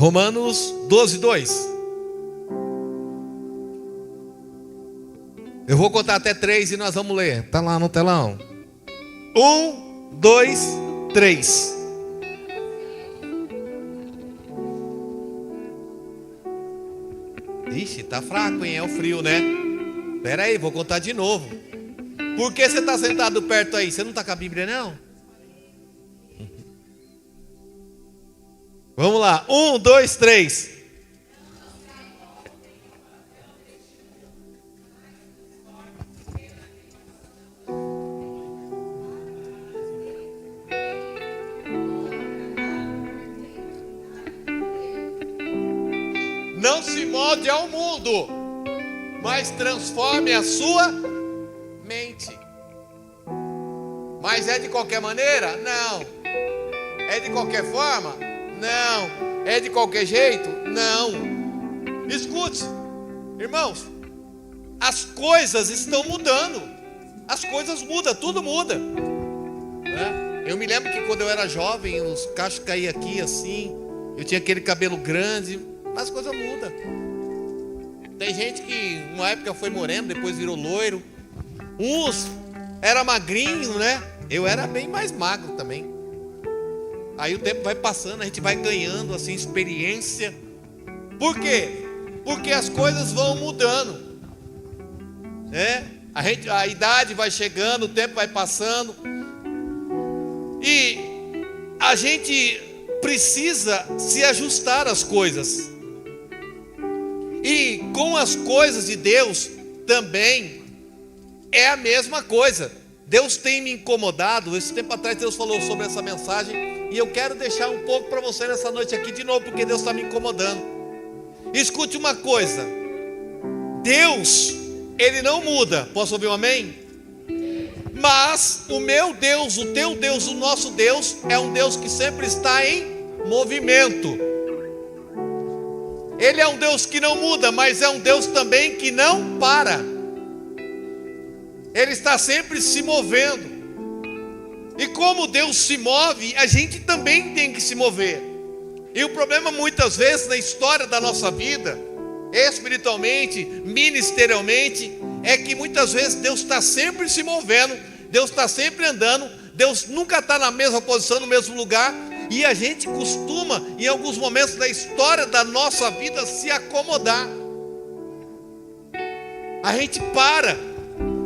Romanos 12, 2. Eu vou contar até 3 e nós vamos ler. Está lá no telão. 1, 2, 3. Ixi, tá fraco, hein? É o frio, né? Espera aí, vou contar de novo. Por que você está sentado perto aí? Você não está com a Bíblia, não? Vamos lá. 1, 2, 3. Não se molde ao mundo, mas transforme a sua mente. Mas é de qualquer maneira? Não. É de qualquer forma? Não. É de qualquer jeito? Não. Escute, irmãos, as coisas estão mudando. As coisas mudam, tudo muda, né? Eu me lembro que quando eu era jovem, os cachos caíam aqui assim, eu tinha aquele cabelo grande, mas as coisas mudam. Tem gente que uma época foi moreno, depois virou loiro. Uns era magrinho, né? Eu era bem mais magro também. Aí o tempo vai passando, a gente vai ganhando assim experiência. Por quê? Porque as coisas vão mudando, né? A idade vai chegando, o tempo vai passando. E a gente precisa se ajustar às coisas. E com as coisas de Deus também é a mesma coisa. Deus tem me incomodado. Esse tempo atrás Deus falou sobre essa mensagem e eu quero deixar um pouco para você nessa noite aqui de novo, porque Deus está me incomodando. Escute uma coisa: Deus, Ele não muda. Posso ouvir um amém? Mas o meu Deus, o teu Deus, o nosso Deus é um Deus que sempre está em movimento. Ele é um Deus que não muda, mas é um Deus também que não para. Ele está sempre se movendo. E como Deus se move, a gente também tem que se mover. E o problema muitas vezes na história da nossa vida, espiritualmente, ministerialmente, é que muitas vezes Deus está sempre se movendo, Deus está sempre andando, Deus nunca está na mesma posição, no mesmo lugar. E a gente costuma, em alguns momentos da história da nossa vida, se acomodar. A gente para,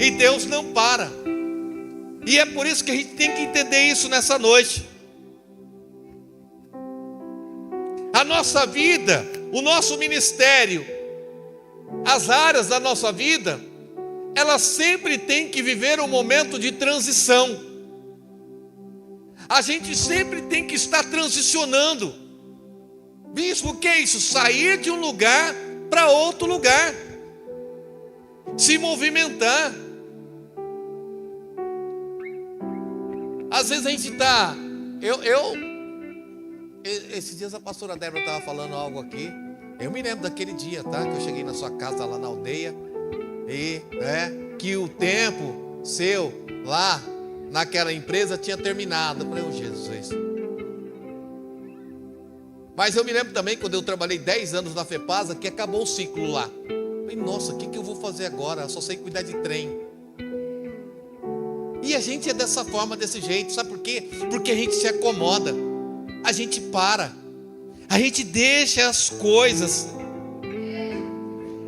e Deus não para. E é por isso que a gente tem que entender isso nessa noite. A nossa vida, o nosso ministério, as áreas da nossa vida, elas sempre têm que viver um momento de transição. A gente sempre tem que estar transicionando. Bispo, o que é isso? Sair de um lugar para outro lugar. Se movimentar. Às vezes a gente está... Esses dias a pastora Débora estava falando algo aqui. Eu me lembro daquele dia, tá? Que eu cheguei na sua casa lá na aldeia. E que o tempo seu lá naquela empresa tinha terminado. Eu falei, oh, Jesus. Mas eu me lembro também quando eu trabalhei 10 anos na FEPASA, que acabou o ciclo lá. Eu falei, nossa, o que eu vou fazer agora? Eu só sei cuidar de trem. E a gente é dessa forma, desse jeito. Sabe por quê? Porque a gente se acomoda. A gente para. A gente deixa as coisas.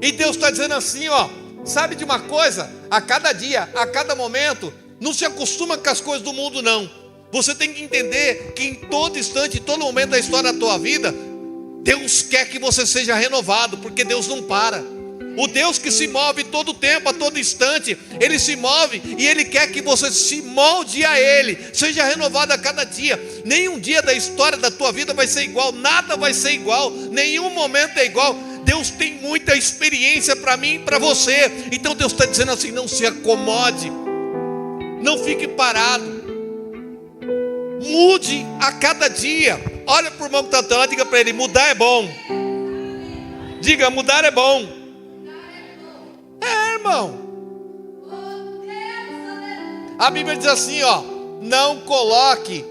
E Deus está dizendo assim, ó. Sabe de uma coisa? A cada dia, a cada momento, não se acostuma com as coisas do mundo, não. Você tem que entender que em todo instante, em todo momento da história da tua vida, Deus quer que você seja renovado, porque Deus não para. O Deus que se move todo tempo, a todo instante, Ele se move e Ele quer que você se molde a Ele, seja renovado a cada dia. Nenhum dia da história da tua vida vai ser igual, nada vai ser igual, nenhum momento é igual. Deus tem muita experiência para mim e para você. Então Deus está dizendo assim, não se acomode, não fique parado, mude a cada dia. Olha para o irmão que está lá, diga para ele, mudar é bom. Diga, mudar é bom. É, irmão. A Bíblia diz assim, ó, não coloque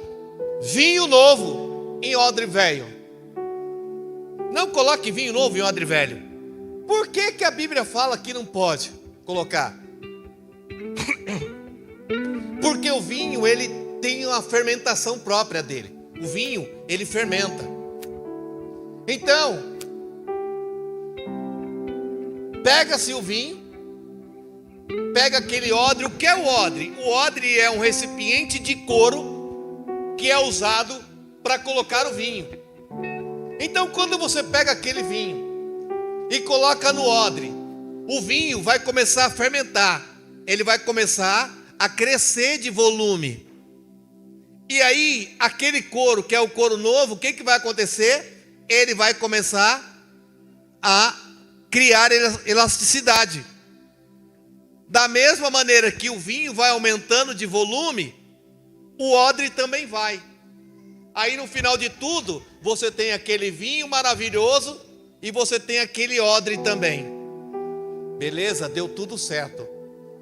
vinho novo em odre velho. Não coloque vinho novo em odre velho. Por que que a Bíblia fala que não pode colocar? Porque o vinho, ele tem uma fermentação própria dele. O vinho, ele fermenta. Então, pega-se o vinho, pega aquele odre. O que é o odre? O odre é um recipiente de couro que é usado para colocar o vinho. Então, quando você pega aquele vinho e coloca no odre, o vinho vai começar a fermentar. Ele vai começar a crescer de volume. E aí, aquele couro, que é o couro novo, o que que vai acontecer? Ele vai começar a criar elasticidade. Da mesma maneira que o vinho vai aumentando de volume, o odre também vai. Aí no final de tudo, você tem aquele vinho maravilhoso e você tem aquele odre também. Beleza? Deu tudo certo.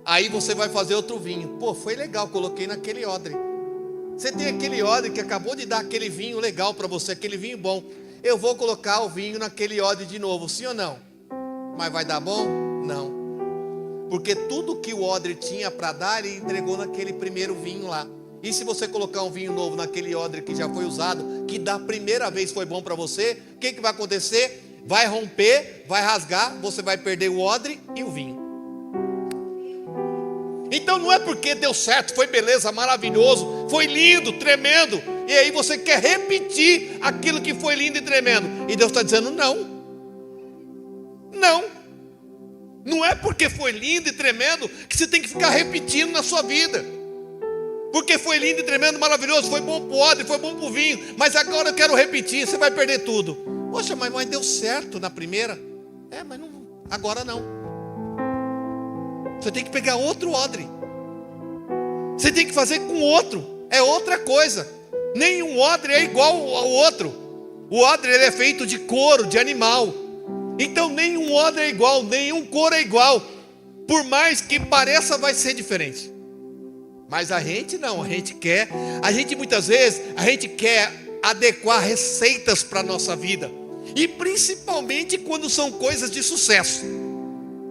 Aí você vai fazer outro vinho. Pô, foi legal, coloquei naquele odre. Você tem aquele odre que acabou de dar aquele vinho legal para você, aquele vinho bom. Eu vou colocar o vinho naquele odre de novo, sim ou não? Mas vai dar bom? Não. Porque tudo que o odre tinha para dar, ele entregou naquele primeiro vinho lá. E se você colocar um vinho novo naquele odre que já foi usado, que da primeira vez foi bom para você, o que que vai acontecer? Vai romper, vai rasgar, você vai perder o odre e o vinho. Então não é porque deu certo, foi beleza, maravilhoso, foi lindo, tremendo, e aí você quer repetir aquilo que foi lindo e tremendo. E Deus está dizendo não. Não. Não é porque foi lindo e tremendo que você tem que ficar repetindo na sua vida. Porque foi lindo e tremendo, maravilhoso, foi bom para o odre, foi bom para o vinho, mas agora eu quero repetir, você vai perder tudo. Poxa, mas deu certo na primeira. Mas não, agora não. Você tem que pegar outro odre. Você tem que fazer com outro. É outra coisa. Nenhum odre é igual ao outro. O odre ele é feito de couro, de animal. Então nenhum odre é igual, nenhum couro é igual. Por mais que pareça, vai ser diferente. Mas a gente não, a gente muitas vezes, a gente quer adequar receitas para a nossa vida. E principalmente quando são coisas de sucesso.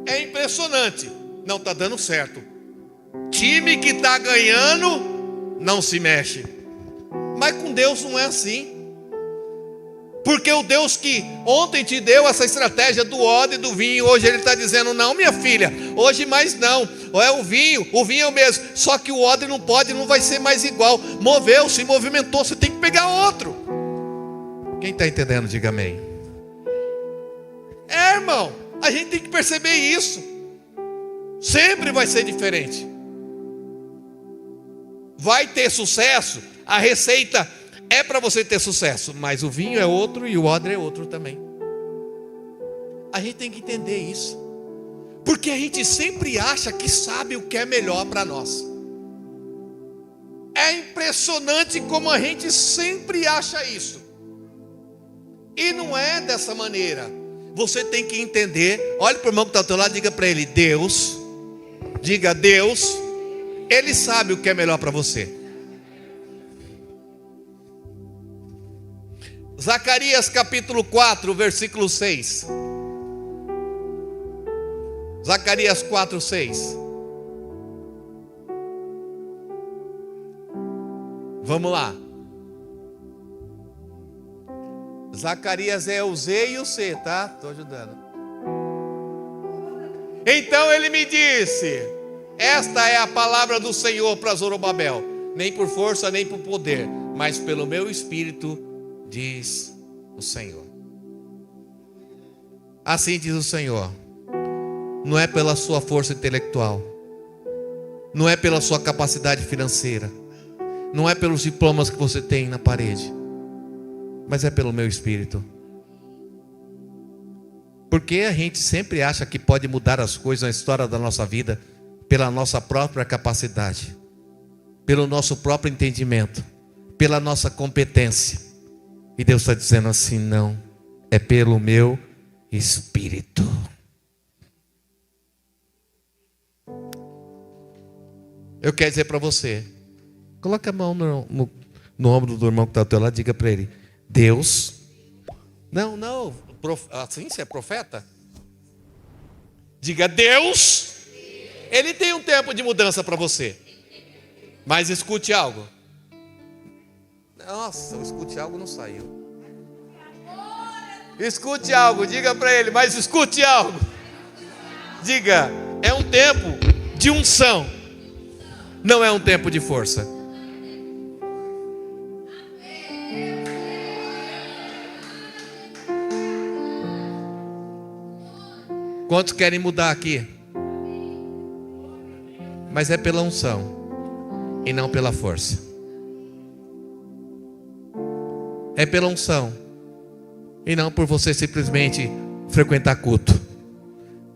É impressionante. Não está dando certo. Time que está ganhando não se mexe. Mas com Deus não é assim. Porque o Deus que ontem te deu essa estratégia do odre e do vinho, hoje Ele está dizendo, não minha filha, hoje mais não. É o vinho é o mesmo. Só que o odre não pode, não vai ser mais igual. Moveu, se movimentou, você tem que pegar outro. Quem está entendendo, diga amém. Irmão, a gente tem que perceber isso. Sempre vai ser diferente. Vai ter sucesso, a receita é para você ter sucesso, mas o vinho é outro e o odre é outro também. A gente tem que entender isso, porque a gente sempre acha que sabe o que é melhor para nós. É impressionante como a gente sempre acha isso, e não é dessa maneira. Você tem que entender. Olha para o irmão que está ao teu lado, diga para ele, Deus, diga Deus, Ele sabe o que é melhor para você. Zacarias capítulo 4, versículo 6. Zacarias 4, 6. Vamos lá. Zacarias é o Z e o C, tá? Estou ajudando. Então ele me disse: esta é a palavra do Senhor para Zorobabel, nem por força nem por poder, mas pelo meu espírito, diz o Senhor. Assim diz o Senhor. Não é pela sua força intelectual, não é pela sua capacidade financeira, não é pelos diplomas que você tem na parede, mas é pelo meu espírito. Porque a gente sempre acha que pode mudar as coisas na história da nossa vida pela nossa própria capacidade, pelo nosso próprio entendimento, pela nossa competência. E Deus está dizendo assim: não, é pelo meu espírito. Eu quero dizer para você, coloca a mão no ombro do irmão que está ao teu lado, diga para ele: Deus Não, assim você é profeta? Diga, Deus, Ele tem um tempo de mudança para você. Mas escute algo. Nossa, escute algo não saiu. Escute algo, diga para ele, mas escute algo. Diga, é um tempo de unção, não é um tempo de força. Quantos querem mudar aqui? Mas é pela unção e não pela força. É pela unção e não por você simplesmente frequentar culto.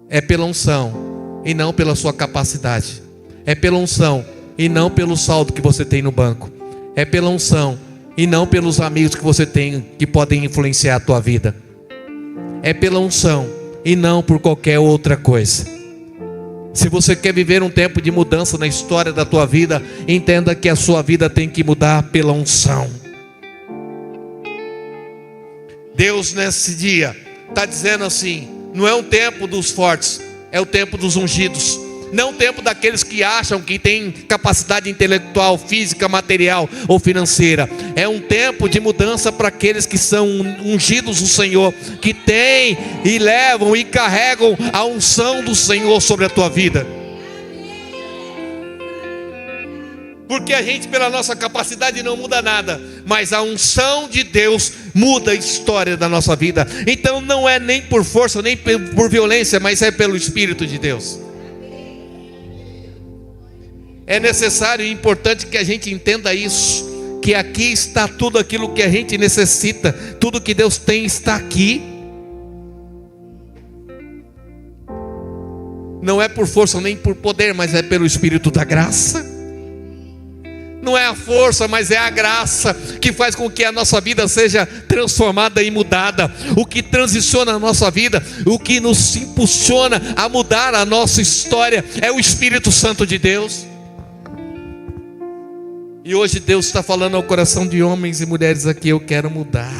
É pela unção e não pela sua capacidade. É pela unção e não pelo saldo que você tem no banco. É pela unção e não pelos amigos que você tem que podem influenciar a tua vida. É pela unção e não por qualquer outra coisa. Se você quer viver um tempo de mudança na história da tua vida, entenda que a sua vida tem que mudar pela unção. Deus nesse dia está dizendo assim: não é um tempo dos fortes, é o tempo dos ungidos. Não o tempo daqueles que acham que têm capacidade intelectual, física, material ou financeira. É um tempo de mudança para aqueles que são ungidos do Senhor, que têm e levam e carregam a unção do Senhor sobre a tua vida. Porque a gente, pela nossa capacidade, não muda nada, mas a unção de Deus muda a história da nossa vida. Então não é nem por força, nem por violência, mas é pelo Espírito de Deus. É necessário e importante que a gente entenda isso, que aqui está tudo aquilo que a gente necessita, tudo que Deus tem está aqui. Não é por força nem por poder, mas é pelo Espírito da graça. Não é a força, mas é a graça que faz com que a nossa vida seja transformada e mudada. O que transiciona a nossa vida, o que nos impulsiona a mudar a nossa história é o Espírito Santo de Deus. E hoje Deus está falando ao coração de homens e mulheres aqui: eu quero mudar,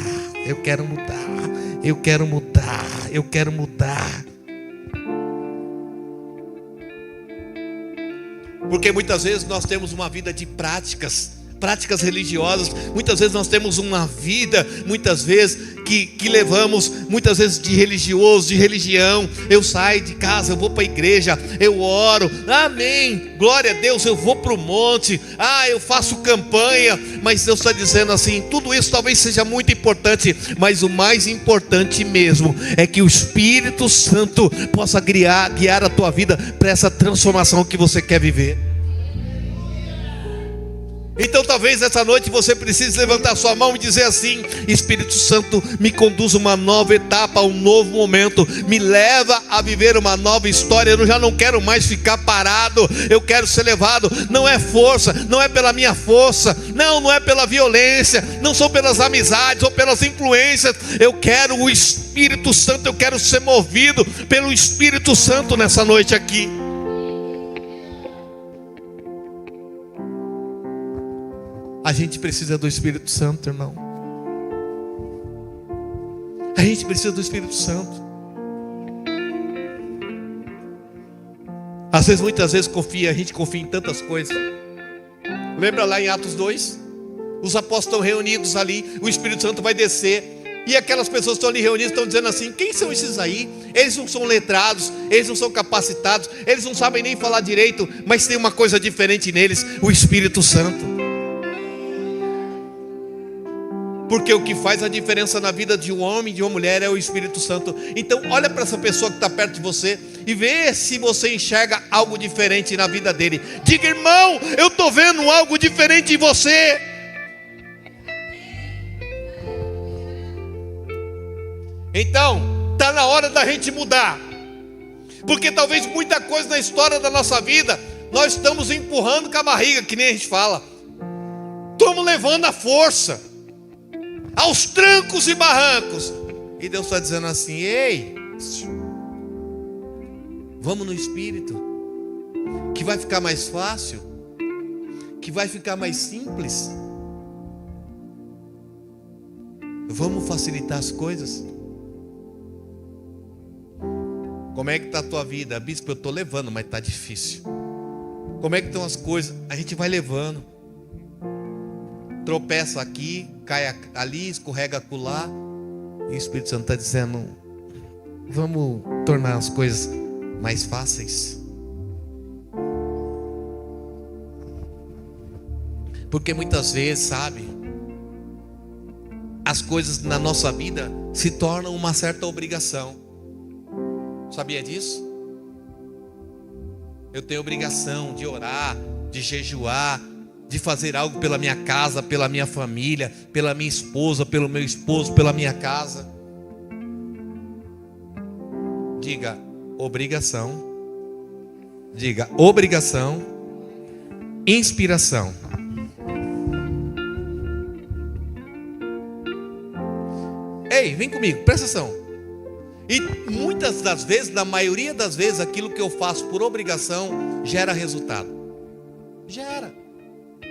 eu quero mudar, eu quero mudar, eu quero mudar. Porque muitas vezes nós temos uma vida de práticas religiosas. Muitas vezes nós temos uma vida, muitas vezes que levamos, muitas vezes de religioso, de religião. Eu saio de casa, eu vou para a igreja, eu oro, amém, glória a Deus, eu vou para o monte, eu faço campanha. Mas Deus está dizendo assim: tudo isso talvez seja muito importante, mas o mais importante mesmo é que o Espírito Santo possa guiar a tua vida para essa transformação que você quer viver. Então talvez essa noite você precise levantar sua mão e dizer assim: Espírito Santo, me conduz uma nova etapa, um novo momento, me leva a viver uma nova história. Eu já não quero mais ficar parado, eu quero ser levado. Não é força, não é pela minha força, não é pela violência, não são pelas amizades ou pelas influências. Eu quero o Espírito Santo, eu quero ser movido pelo Espírito Santo nessa noite aqui. A gente precisa do Espírito Santo, irmão. A gente precisa do Espírito Santo. Às vezes, muitas vezes a gente confia em tantas coisas. Lembra lá em Atos 2? Os apóstolos estão reunidos ali, o Espírito Santo vai descer, e aquelas pessoas que estão ali reunidas estão dizendo assim: quem são esses aí? Eles não são letrados, eles não são capacitados, eles não sabem nem falar direito, mas tem uma coisa diferente neles: o Espírito Santo. Porque o que faz a diferença na vida de um homem e de uma mulher é o Espírito Santo. Então olha para essa pessoa que está perto de você e vê se você enxerga algo diferente na vida dele. Diga: irmão, eu estou vendo algo diferente em você. Então está na hora da gente mudar. Porque talvez muita coisa na história da nossa vida nós estamos empurrando com a barriga, que nem a gente fala. Estamos levando a força aos trancos e barrancos. E Deus está dizendo assim: ei, vamos no Espírito, que vai ficar mais fácil, que vai ficar mais simples. Vamos facilitar as coisas. Como é que está a tua vida? Bispo, eu estou levando, mas está difícil. Como é que estão as coisas? A gente vai levando. Tropeça aqui, cai ali, escorrega acolá. E o Espírito Santo está dizendo: vamos tornar as coisas mais fáceis. Porque muitas vezes, sabe, as coisas na nossa vida se tornam uma certa obrigação. Sabia disso? Eu tenho obrigação de orar, de jejuar, de fazer algo pela minha casa, pela minha família, pela minha esposa, pelo meu esposo, pela minha casa. Diga obrigação. Diga obrigação. Inspiração. Ei, vem comigo, presta atenção. E muitas das vezes, na maioria das vezes, aquilo que eu faço por obrigação gera resultado. Gera.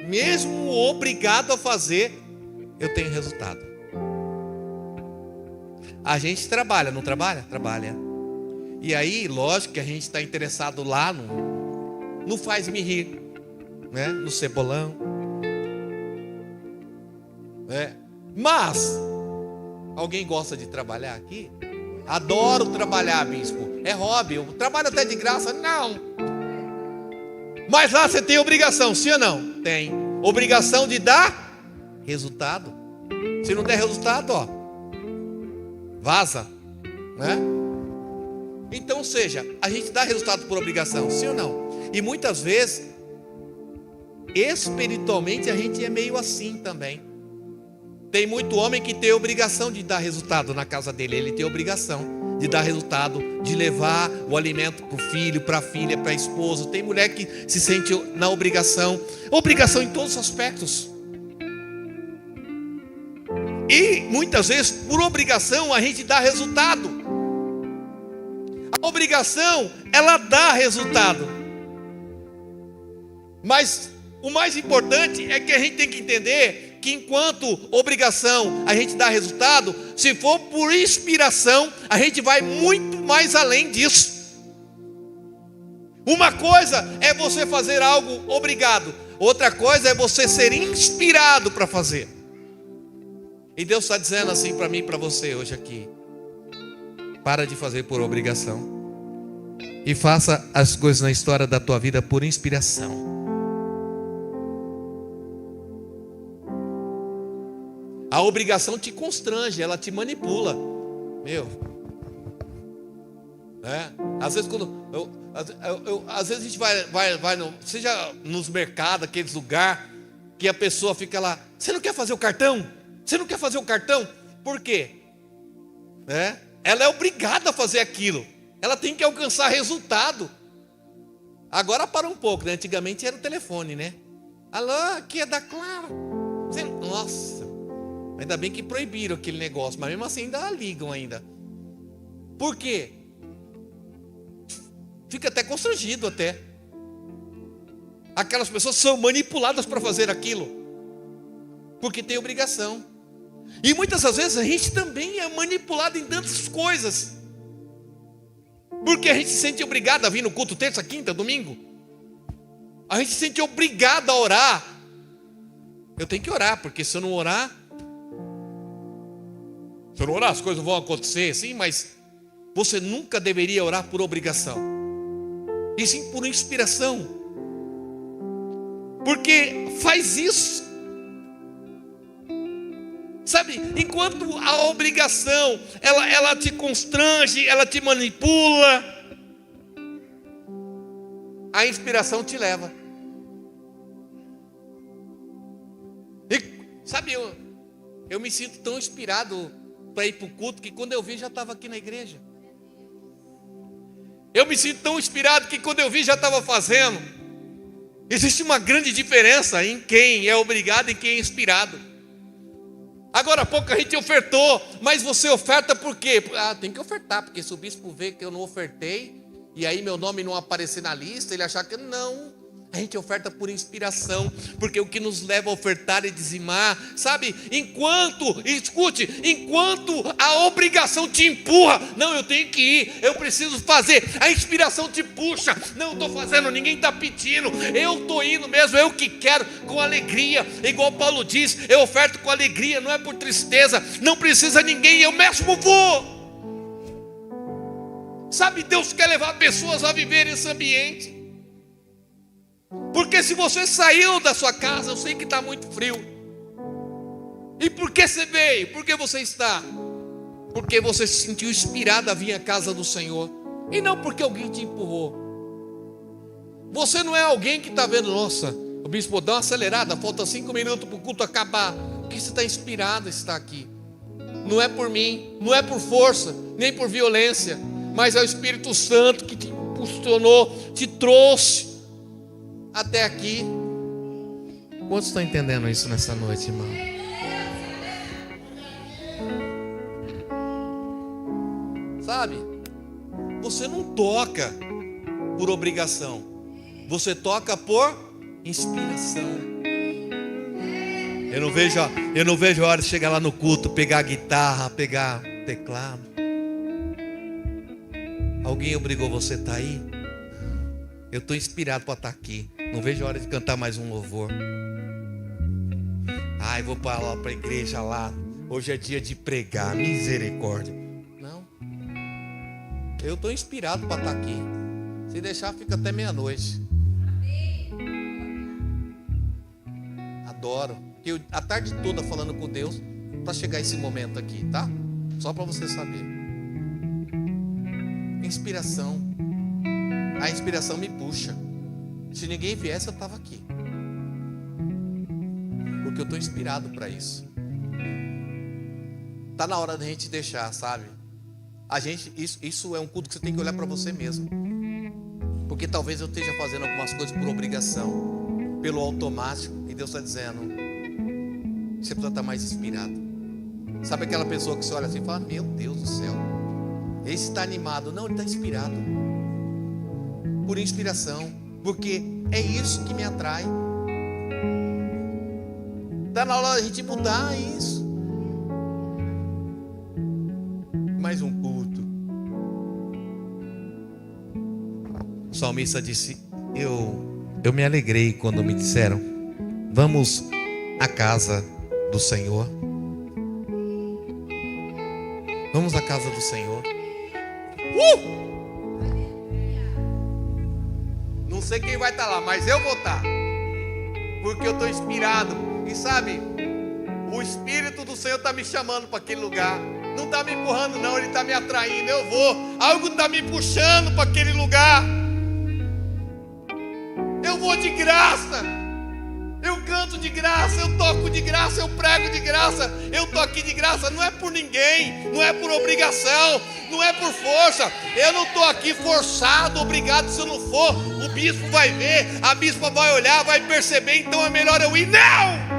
Mesmo obrigado a fazer, eu tenho resultado. A gente trabalha, não trabalha? Trabalha. E aí, lógico que a gente está interessado lá no faz-me rir, né? No cebolão. Mas, alguém gosta de trabalhar aqui? Adoro trabalhar, bispo. É hobby, eu trabalho até de graça. Não. Mas lá você tem obrigação, sim ou não? Tem. Obrigação de dar resultado. Se não der resultado, ó, vaza, né? Então, ou seja, a gente dá resultado por obrigação, sim ou não? E muitas vezes, espiritualmente, a gente é meio assim também. Tem muito homem que tem obrigação de dar resultado na casa dele. Ele tem obrigação de dar resultado, de levar o alimento para o filho, para a filha, para a esposa. Tem mulher que se sente na obrigação. Obrigação em todos os aspectos. E muitas vezes, por obrigação, a gente dá resultado. A obrigação, ela dá resultado. Mas o mais importante é que a gente tem que entender que enquanto obrigação a gente dá resultado, se for por inspiração, a gente vai muito mais além disso. Uma coisa é você fazer algo obrigado, outra coisa é você ser inspirado para fazer. E Deus está dizendo assim para mim e para você hoje aqui: para de fazer por obrigação e faça as coisas na história da tua vida por inspiração. A obrigação te constrange, ela te manipula. Às vezes às vezes a gente vai seja nos mercados, aqueles lugares que a pessoa fica lá: você não quer fazer o cartão? Você não quer fazer o cartão? Por quê? Ela é obrigada a fazer aquilo. Ela tem que alcançar resultado. Agora para um pouco, né? Antigamente era o telefone, né? Alô, aqui é da Claro. Nossa. Ainda bem que proibiram aquele negócio, mas mesmo assim ainda ligam ainda. Por quê? Fica até constrangido até. Aquelas pessoas são manipuladas para fazer aquilo, porque tem obrigação. E muitas das vezes a gente também é manipulado em tantas coisas, porque a gente se sente obrigado a vir no culto terça, quinta, domingo. A gente se sente obrigado a orar. Eu tenho que orar, porque se eu não orar as coisas vão acontecer, sim, mas você nunca deveria orar por obrigação, e sim por inspiração, porque faz isso, sabe? Enquanto a obrigação ela te constrange, ela te manipula, a inspiração te leva. E sabe, eu me sinto tão inspirado para ir para o culto, que quando eu vi já estava aqui na igreja. Eu me sinto tão inspirado que quando eu vi já estava fazendo. Existe uma grande diferença em quem é obrigado e quem é inspirado. Agora há pouco a gente ofertou, mas você oferta por quê? Tem que ofertar, porque se o bispo vê que eu não ofertei, e aí meu nome não aparecer na lista, ele achar que não. A gente oferta por inspiração, porque o que nos leva a ofertar e dizimar, sabe? Enquanto a obrigação te empurra, não, eu tenho que ir, eu preciso fazer, a inspiração te puxa, não, eu estou fazendo, ninguém está pedindo, eu estou indo mesmo, eu que quero, com alegria, igual Paulo diz, eu oferto com alegria, não é por tristeza, não precisa ninguém, eu mesmo vou. Sabe, Deus quer levar pessoas a viver esse ambiente. Porque se você saiu da sua casa, eu sei que está muito frio. E por que você veio? Por que você está? Porque você se sentiu inspirado a vir à casa do Senhor. E não porque alguém te empurrou. Você não é alguém que está vendo, nossa, o bispo dá uma acelerada, falta 5 minutos para o culto acabar. Porque você está inspirado a estar aqui. Não é por mim, não é por força, nem por violência, mas é o Espírito Santo que te impulsionou, te trouxe até aqui. Quantos estão entendendo isso nessa noite, irmão? Sabe, você não toca por obrigação, você toca por inspiração. Eu não vejo a hora de chegar lá no culto, pegar a guitarra, pegar o teclado. Alguém obrigou você a estar aí? Eu estou inspirado para estar aqui. Não vejo a hora de cantar mais um louvor. Ai, vou para lá, para a igreja lá. Hoje é dia de pregar, misericórdia. Não. Eu estou inspirado para estar aqui. Se deixar, fica até meia-noite. Adoro. Fiquei a tarde toda falando com Deus para chegar esse momento aqui, tá? Só para você saber. Inspiração. A inspiração me puxa. Se ninguém viesse, eu estava aqui. Porque eu estou inspirado para isso. Está na hora da gente deixar, sabe? Isso é um culto que você tem que olhar para você mesmo. Porque talvez eu esteja fazendo algumas coisas por obrigação, pelo automático. E Deus está dizendo, você precisa estar mais inspirado. Sabe aquela pessoa que você olha assim e fala, meu Deus do céu, esse está animado. Não, ele está inspirado. Por inspiração. Porque é isso que me atrai. Está na hora da gente mudar isso. Mais um culto. O salmista disse, eu me alegrei quando me disseram, vamos à casa do Senhor. Vamos à casa do Senhor. Não sei quem vai estar lá, mas eu vou estar. Porque eu estou inspirado. E sabe, o Espírito do Senhor está me chamando para aquele lugar. Não está me empurrando não, Ele está me atraindo. Eu vou, algo está me puxando para aquele lugar. Eu vou de graça. Eu canto de graça, eu toco de graça, eu prego de graça, eu estou aqui de graça. Não é por ninguém, não é por obrigação, não é por força. Eu não estou aqui forçado, obrigado. Se eu não for, o bispo vai ver, a bispa vai olhar, vai perceber. Então é melhor eu ir. Não!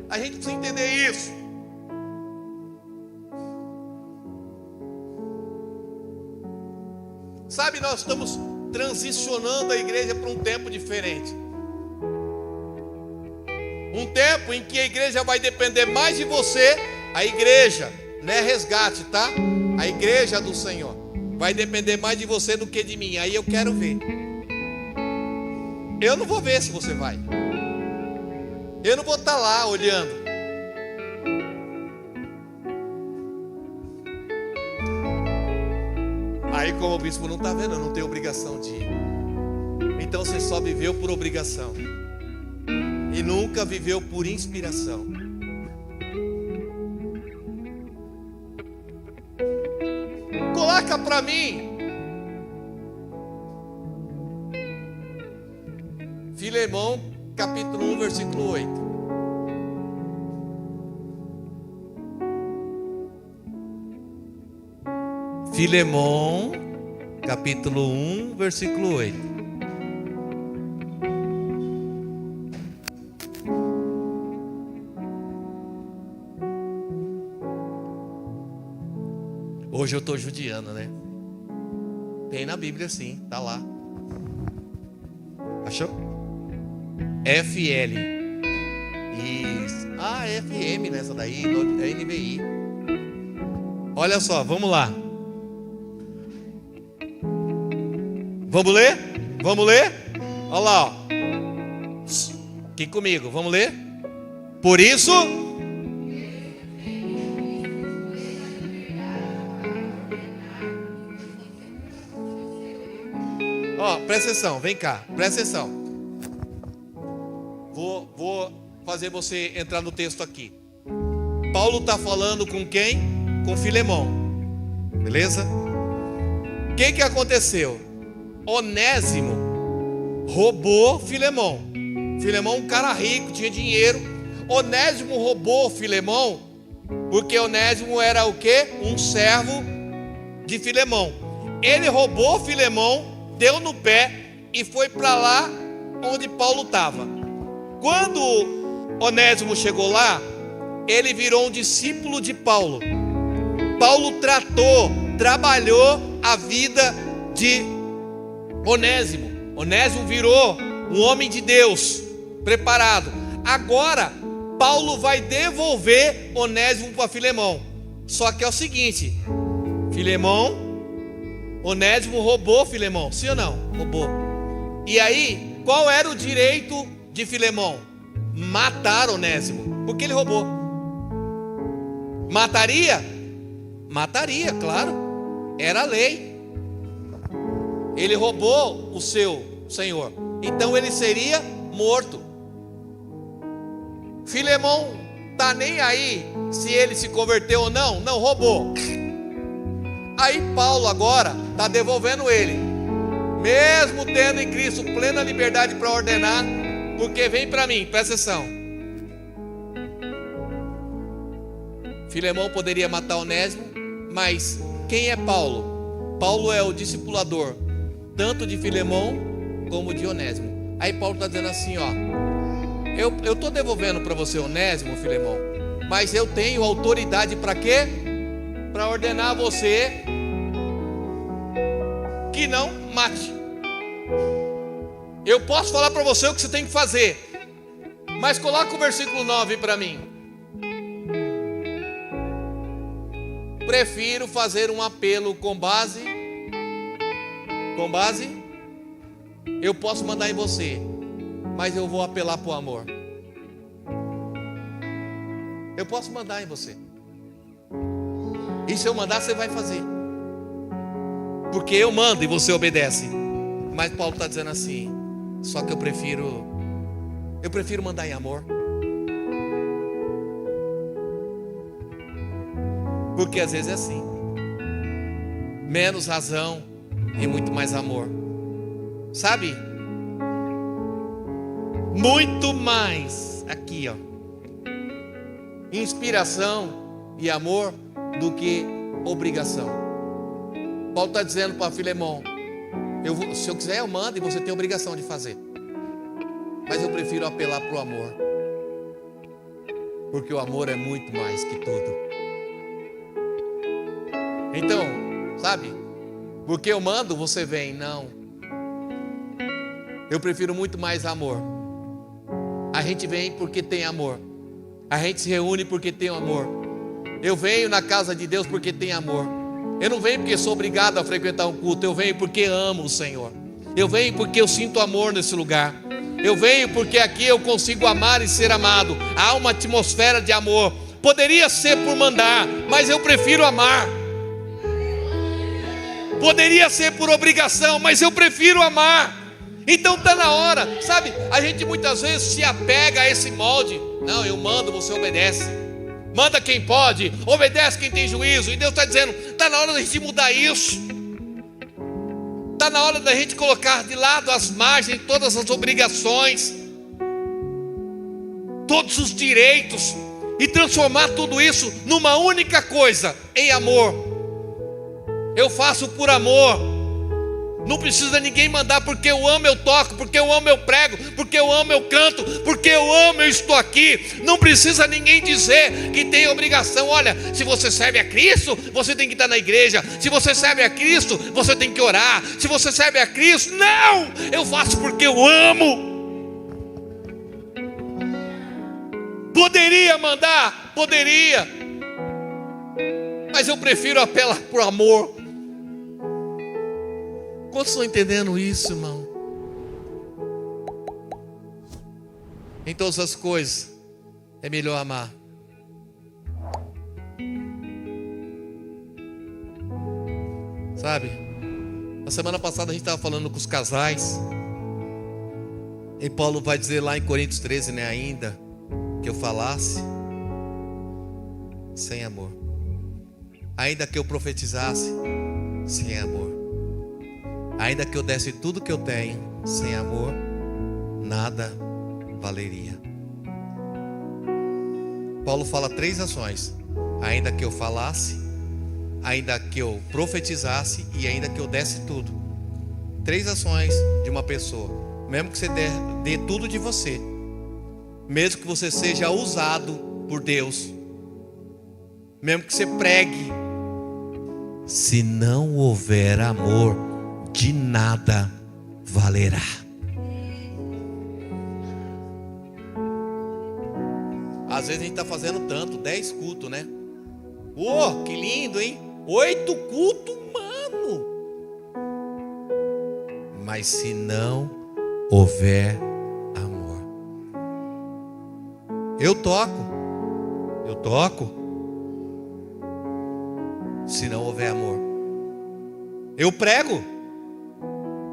A gente precisa entender isso. Sabe, nós estamos transicionando a igreja para um tempo diferente. Um tempo em que a igreja vai depender mais de você. A igreja, não é resgate, tá? A igreja do Senhor vai depender mais de você do que de mim. Aí eu quero ver. Eu não vou ver se você vai. Eu não vou estar lá olhando. Aí como o bispo não está vendo, eu não tenho obrigação de ir. Então você só viveu por obrigação e nunca viveu por inspiração. Coloca para mim Filemão capítulo 1 versículo 8. Filemão, capítulo 1, versículo 8. Hoje eu estou judiando, né? Tem na Bíblia sim, está lá. Achou? FL. Isso. Ah, FM nessa daí, é NBI. Olha só, vamos lá. Vamos ler? Vamos ler? Olha lá, ó. Aqui comigo, vamos ler? Por isso... Ó, presta atenção, vem cá, presta atenção. Vou fazer você entrar no texto aqui. Paulo está falando com quem? Com Filemão. Beleza? O que aconteceu? Onésimo roubou Filemão. Filemão, um cara rico, tinha dinheiro. Onésimo roubou Filemão, porque Onésimo era o quê? Um servo de Filemão. Ele roubou Filemão, deu no pé e foi para lá onde Paulo estava. Quando Onésimo chegou lá, ele virou um discípulo de Paulo. Paulo trabalhou a vida de Onésimo. Onésimo virou um homem de Deus, preparado. Agora, Paulo vai devolver Onésimo para Filemão. Só que é o seguinte: Onésimo roubou Filemão, sim ou não? Roubou. E aí, qual era o direito de Filemão? Matar Onésimo, porque ele roubou. Mataria? Mataria, claro. Era a lei. Ele roubou o seu senhor, então ele seria morto. Filemão tá nem aí se ele se converteu ou não, não roubou. Aí Paulo agora está devolvendo ele, mesmo tendo em Cristo plena liberdade para ordenar, porque vem para mim, presta atenção. Filemão poderia matar Onésimo, mas quem é Paulo? Paulo é o discipulador, tanto de Filemão como de Onésimo. Aí Paulo está dizendo assim, ó: eu estou devolvendo para você Onésimo, Filemão, mas eu tenho autoridade para quê? Para ordenar você que não mate. Eu posso falar para você o que você tem que fazer, mas coloca o versículo 9 para mim. Prefiro fazer um apelo com base, eu posso mandar em você, mas eu vou apelar para o amor. Eu posso mandar em você, e se eu mandar, você vai fazer, porque eu mando e você obedece. Mas Paulo está dizendo assim: só que eu prefiro mandar em amor, porque às vezes é assim, menos razão e muito mais amor, sabe? Muito mais aqui, ó, inspiração e amor do que obrigação. Paulo está dizendo para Filemão: se eu quiser eu mando e você tem a obrigação de fazer, mas eu prefiro apelar para o amor, porque o amor é muito mais que tudo. Então, sabe, porque eu mando, você vem. Não, eu prefiro muito mais amor. A gente vem porque tem amor, a gente se reúne porque tem amor. Eu venho na casa de Deus porque tem amor. Eu não venho porque sou obrigado a frequentar um culto, eu venho porque amo o Senhor. Eu venho porque eu sinto amor nesse lugar. Eu venho porque aqui eu consigo amar e ser amado. Há uma atmosfera de amor. Poderia ser por mandar, mas eu prefiro amar. Poderia ser por obrigação, mas eu prefiro amar. Então está na hora, sabe? A gente muitas vezes se apega a esse molde. Não, eu mando, você obedece. Manda quem pode, obedece quem tem juízo. E Deus está dizendo: está na hora da gente mudar isso. Está na hora da gente colocar de lado as margens, todas as obrigações, todos os direitos, e transformar tudo isso numa única coisa: em amor. Eu faço por amor. Não precisa ninguém mandar, porque eu amo eu toco, porque eu amo eu prego, porque eu amo eu canto, porque eu amo eu estou aqui. Não precisa ninguém dizer que tem obrigação. Olha, se você serve a Cristo, você tem que estar na igreja. Se você serve a Cristo, você tem que orar. Se você serve a Cristo, não, eu faço porque eu amo. Poderia mandar? Poderia. Mas eu prefiro apelar por amor. Quantos estão entendendo isso, irmão? Em todas as coisas é melhor amar. Sabe? Na semana passada a gente estava falando com os casais. E Paulo vai dizer lá em Coríntios 13, né? Ainda que eu falasse sem amor, ainda que eu profetizasse sem amor, ainda que eu desse tudo que eu tenho, sem amor, nada valeria. Paulo fala 3 ações: ainda que eu falasse, ainda que eu profetizasse e ainda que eu desse tudo. 3 ações de uma pessoa. Mesmo que você dê tudo de você, mesmo que você seja usado por Deus, mesmo que você pregue, se não houver amor, de nada valerá. Às vezes a gente está fazendo tanto, 10 cultos, né? Oh, que lindo, hein? 8 cultos, mano. Mas se não houver amor, eu toco. Se não houver amor, eu prego.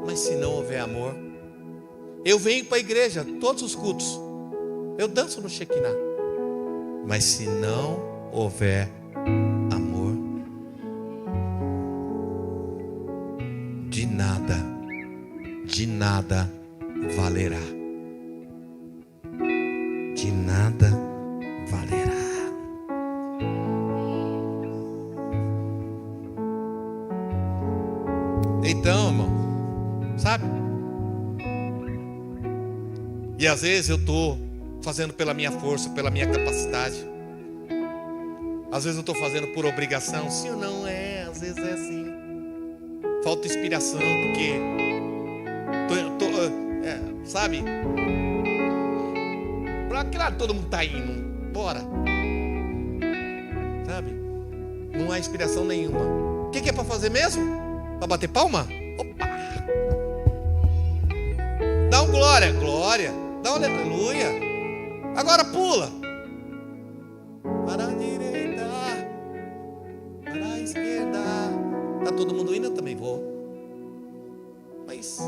Mas se não houver amor, eu venho para a igreja, todos os cultos, eu danço no Shekinah. Mas se não houver amor, de nada valerá. De nada valerá. Então, irmão, sabe? E às vezes eu estou fazendo pela minha força, pela minha capacidade. Às vezes eu estou fazendo por obrigação. Sim ou não? Às vezes é assim. Falta inspiração, porque sabe? Pra que lado todo mundo está indo? Bora. Sabe? Não há inspiração nenhuma. O que é para fazer mesmo? Para bater palma? Opa! Dá um glória, glória. Dá um aleluia. Agora pula. Para a direita, para a esquerda. Tá todo mundo indo? Eu também vou. Mas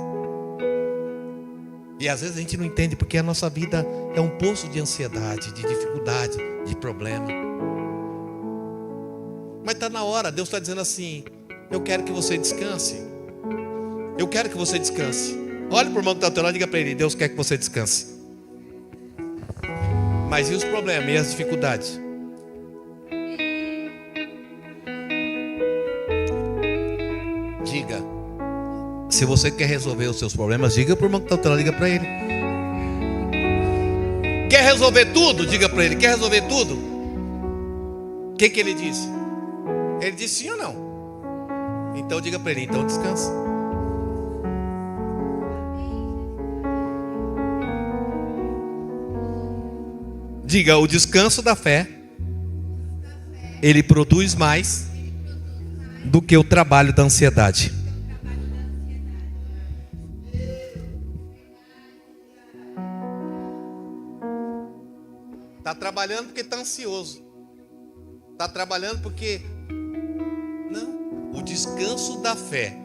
e às vezes a gente não entende, porque a nossa vida é um poço de ansiedade, de dificuldade, de problema. Mas está na hora. Deus está dizendo assim: eu quero que você descanse. Eu quero que você descanse. Olha para o irmão que está ao teu lado e diga para ele: Deus quer que você descanse. Mas e os problemas e as dificuldades? Diga. Se você quer resolver os seus problemas, diga para o irmão que está ao teu lado, diga para ele. Quer resolver tudo? Diga para ele. Quer resolver tudo? O que ele disse? Ele disse sim ou não? Então diga para ele: então descansa. Diga: o descanso da fé, ele produz mais do que o trabalho da ansiedade. Está trabalhando porque está ansioso. Está trabalhando porque... Não. O descanso da fé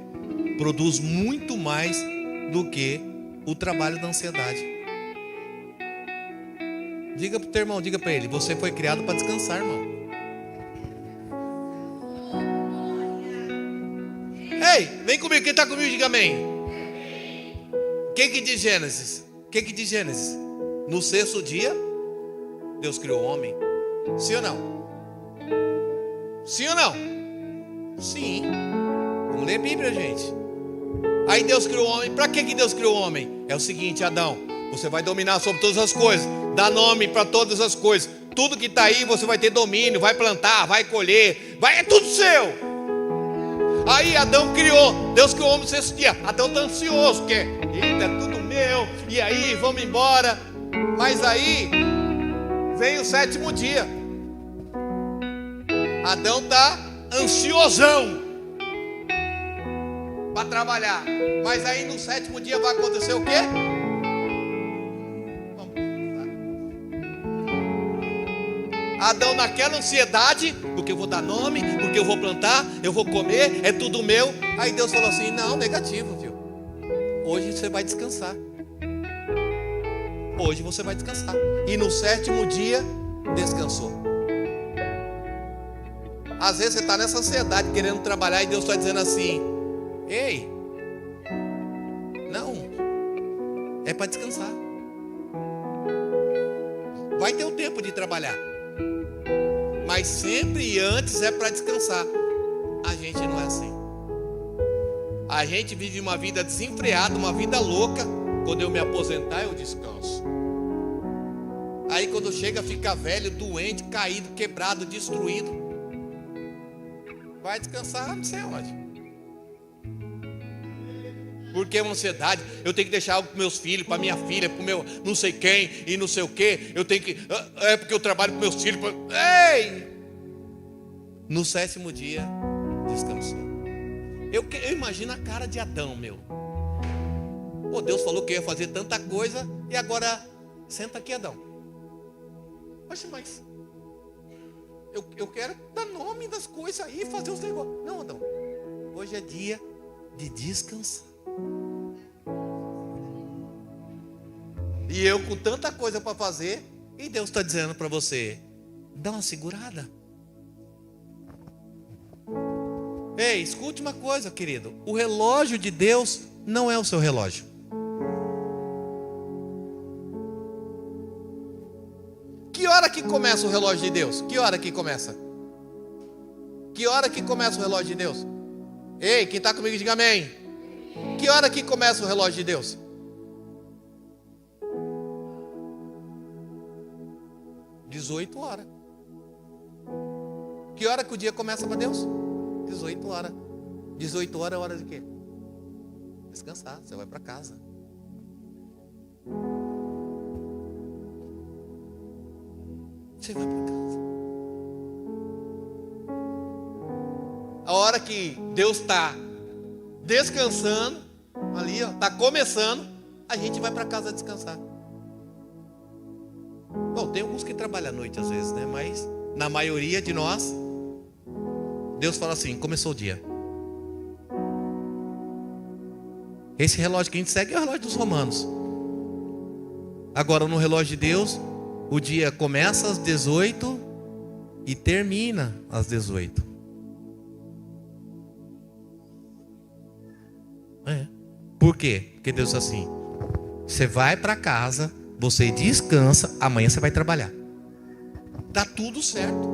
produz muito mais do que o trabalho da ansiedade. Diga para o teu irmão, diga para ele: você foi criado para descansar, irmão. Ei, vem comigo, quem está comigo, diga amém. Quem que diz Gênesis? Quem que diz Gênesis? No 6º dia, Deus criou o homem. Sim ou não? Sim ou não? Sim. Vamos ler a Bíblia, gente. Aí Deus criou o homem. Para que Deus criou o homem? É o seguinte, Adão, você vai dominar sobre todas as coisas, dá nome para todas as coisas. Tudo que está aí você vai ter domínio, vai plantar, vai colher, é tudo seu. Aí Adão criou, Deus criou o homem no sexto dia. Adão está ansioso, porque eita, é tudo meu, e aí, vamos embora. Mas aí vem o sétimo dia. Adão está ansiosão para trabalhar. Mas aí no sétimo dia vai acontecer o quê? Adão naquela ansiedade, porque eu vou dar nome, porque eu vou plantar, eu vou comer, é tudo meu. Aí Deus falou assim, não, negativo, viu? Hoje você vai descansar. Hoje você vai descansar. E no sétimo dia, descansou. Às vezes você está nessa ansiedade, querendo trabalhar, e Deus está dizendo assim, ei, não, é para descansar. Vai ter o tempo de trabalhar, mas sempre e antes é para descansar. A gente não é assim. A gente vive uma vida desenfreada, uma vida louca. Quando eu me aposentar, eu descanso. Aí quando chega, fica velho, doente, caído, quebrado, destruído. Vai descansar, não sei onde. Porque é uma ansiedade. Eu tenho que deixar algo para meus filhos, para minha filha, para o meu não sei quem e não sei o que. Eu tenho que. É porque eu trabalho com meus filhos. Ei! No sétimo dia, descansou. Eu imagino a cara de Adão, meu. Pô, Deus falou que eu ia fazer tanta coisa e agora senta aqui, Adão. Poxa, mas eu quero dar nome das coisas aí, fazer os negócios. Não, Adão. Hoje é dia de descansar. E eu com tanta coisa para fazer, e Deus está dizendo para você, dá uma segurada. Ei, escute uma coisa, querido. O relógio de Deus não é o seu relógio. Que hora que começa o relógio de Deus? Que hora que começa? Que hora que começa o relógio de Deus? Ei, quem está comigo diga amém. Que hora que começa o relógio de Deus? Dezoito horas. Que hora que o dia começa para Deus? 18 horas. 18 horas é hora de quê? Descansar, você vai para casa. Você vai para casa. A hora que Deus está descansando, ali ó, está começando, a gente vai para casa descansar. Bom, tem alguns que trabalham à noite às vezes, né? Mas na maioria de nós, Deus fala assim, começou o dia. Esse relógio que a gente segue é o relógio dos romanos. Agora no relógio de Deus, o dia começa às 18 e termina às 18. Por quê? Porque Deus diz assim, você vai para casa, você descansa, amanhã você vai trabalhar. Tá tudo certo.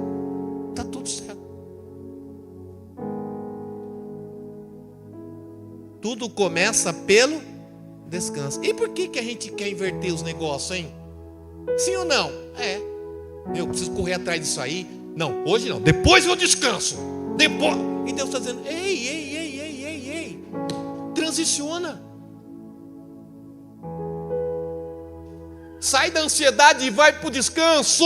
Tá tudo certo. Tudo começa pelo descanso. E por que a gente quer inverter os negócios, hein? Sim ou não? Eu preciso correr atrás disso aí. Não, hoje não. Depois eu descanso. Depois. E Deus está dizendo, ei. Transiciona. Sai da ansiedade e vai para o descanso.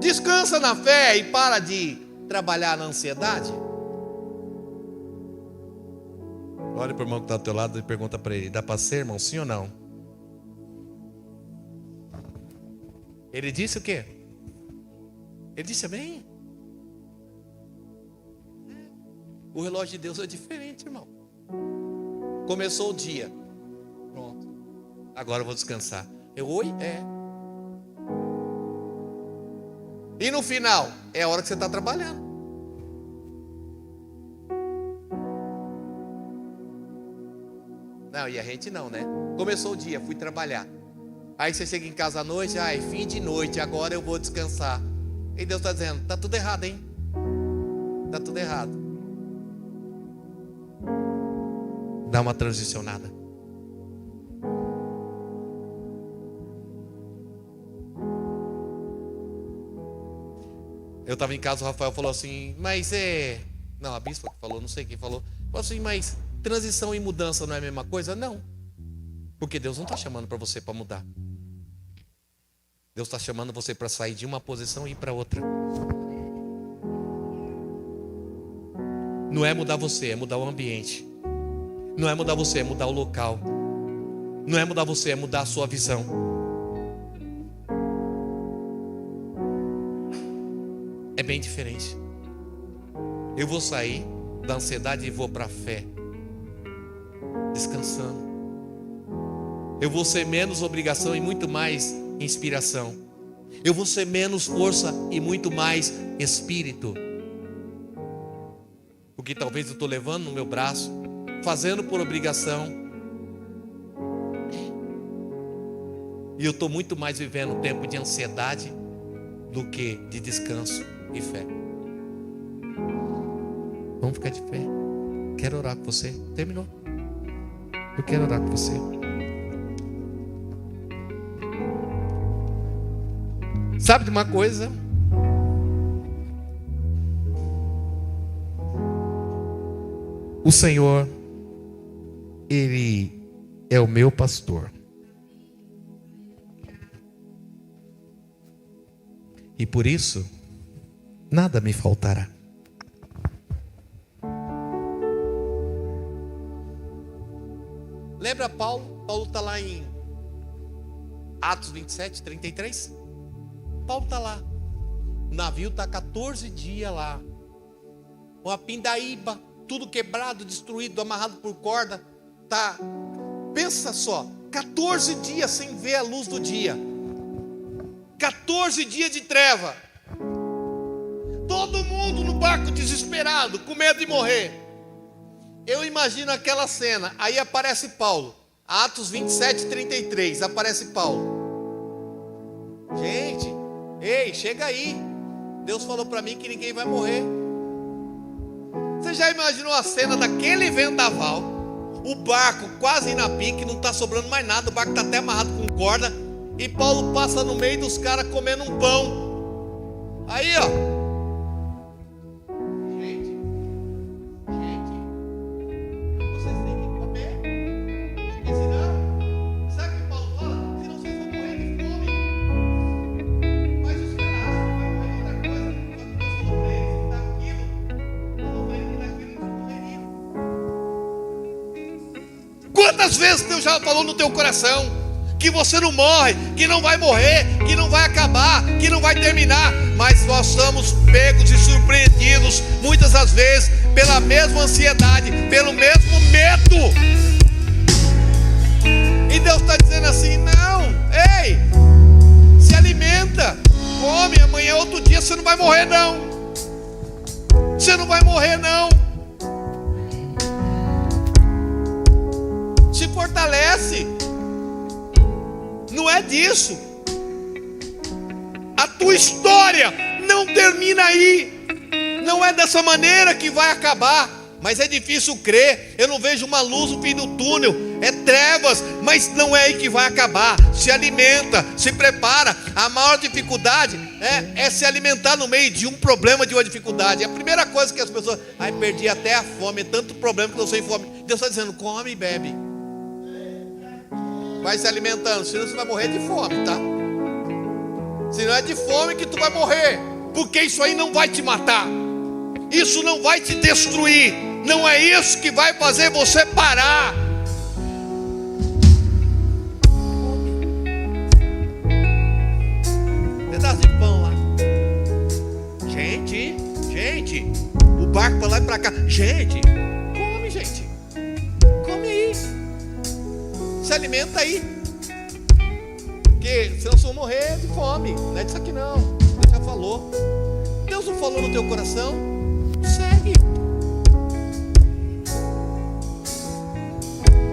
Descansa na fé e para de trabalhar na ansiedade. Olha para o irmão que está ao teu lado e pergunta para ele, dá para ser, irmão, sim ou não? Ele disse o quê? Ele disse amém. O relógio de Deus é diferente, irmão. Começou o dia. Pronto. Agora eu vou descansar. Oi? E no final, é a hora que você está trabalhando. Não, e a gente não, né? Começou o dia, fui trabalhar. Aí você chega em casa à noite, fim de noite, agora eu vou descansar. E Deus está dizendo, está tudo errado, hein? Está tudo errado. Dá uma transicionada. Eu estava em casa, o Rafael falou assim, mas não, a bispa falou, não sei quem falou. Falou assim, mas transição e mudança não é a mesma coisa? Não. Porque Deus não está chamando para você para mudar. Deus está chamando você para sair de uma posição e ir para outra. Não é mudar você, é mudar o ambiente. Não é mudar você, é mudar o local. Não é mudar você, é mudar a sua visão. É bem diferente. Eu vou sair da ansiedade e vou para a fé, descansando. Eu vou ser menos obrigação e muito mais inspiração. Eu vou ser menos força e muito mais espírito. Porque talvez eu estou levando no meu braço, fazendo por obrigação, e eu estou muito mais vivendo um tempo de ansiedade do que de descanso e fé. Vamos ficar de pé. Quero orar com você. Terminou. Eu quero orar com você. Sabe de uma coisa? O Senhor, Ele é o meu pastor. E por isso, nada me faltará. Lembra Paulo? Paulo está lá em Atos 27, 33. Paulo está lá. O navio está 14 dias lá. Uma pindaíba, tudo quebrado, destruído, amarrado por corda. Tá. Pensa só, 14 dias sem ver a luz do dia. 14 dias de treva. Todo mundo no barco desesperado, com medo de morrer. Eu imagino aquela cena. Aí aparece Paulo. Atos 27, 33. Aparece Paulo. Gente, ei, chega aí. Deus falou para mim que ninguém vai morrer. Você já imaginou a cena daquele vendaval? O barco quase indo a pique, não está sobrando mais nada. O barco está até amarrado com corda. E Paulo passa no meio dos caras comendo um pão. Aí, ó. Quantas vezes Deus já falou no teu coração que você não morre, que não vai morrer, que não vai acabar, que não vai terminar, mas nós somos pegos e surpreendidos muitas das vezes pela mesma ansiedade, pelo mesmo medo. E Deus está dizendo assim: não, ei, se alimenta, come, amanhã outro dia você não vai morrer não. Você não vai morrer não. Se fortalece. Não é disso. A tua história não termina aí. Não é dessa maneira que vai acabar. Mas é difícil crer. Eu não vejo uma luz no fim do túnel. É trevas, mas não é aí que vai acabar. Se alimenta, se prepara. A maior dificuldade é se alimentar no meio de um problema, de uma dificuldade. É a primeira coisa que as pessoas... Ai, perdi até a fome. É tanto problema que eu sem fome. Deus está dizendo: come e bebe. Vai se alimentando, senão você vai morrer de fome, tá? Se não é de fome que tu vai morrer, porque isso aí não vai te matar. Isso não vai te destruir. Não é isso que vai fazer você parar. Pedaço de pão lá. Gente, o barco para lá e para cá. Gente, come aí. Se alimenta aí. Porque senão você vai morrer de fome. Não é disso aqui não. Deus já falou. Deus não falou no teu coração? Segue.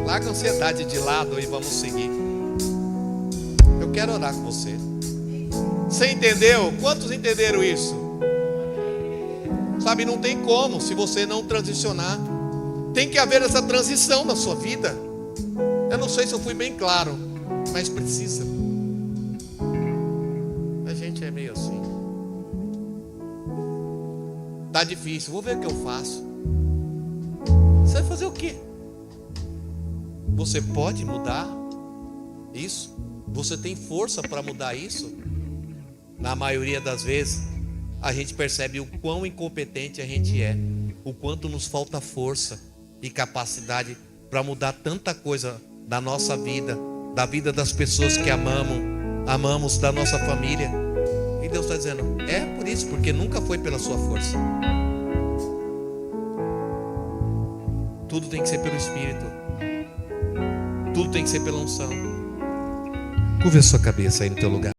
Larga a ansiedade de lado e vamos seguir. Eu quero orar com você. Você entendeu? Quantos entenderam isso? Sabe, não tem como se você não transicionar. Tem que haver essa transição na sua vida. Eu não sei se eu fui bem claro, mas precisa. A gente é meio assim. Tá difícil, vou ver o que eu faço. Você vai fazer o quê? Você pode mudar isso? Você tem força para mudar isso? Na maioria das vezes, a gente percebe o quão incompetente a gente é, o quanto nos falta força e capacidade para mudar tanta coisa da nossa vida, da vida das pessoas que amamos, da nossa família. E Deus está dizendo, é por isso, porque nunca foi pela sua força. Tudo tem que ser pelo Espírito. Tudo tem que ser pela unção. Curva a sua cabeça aí no teu lugar.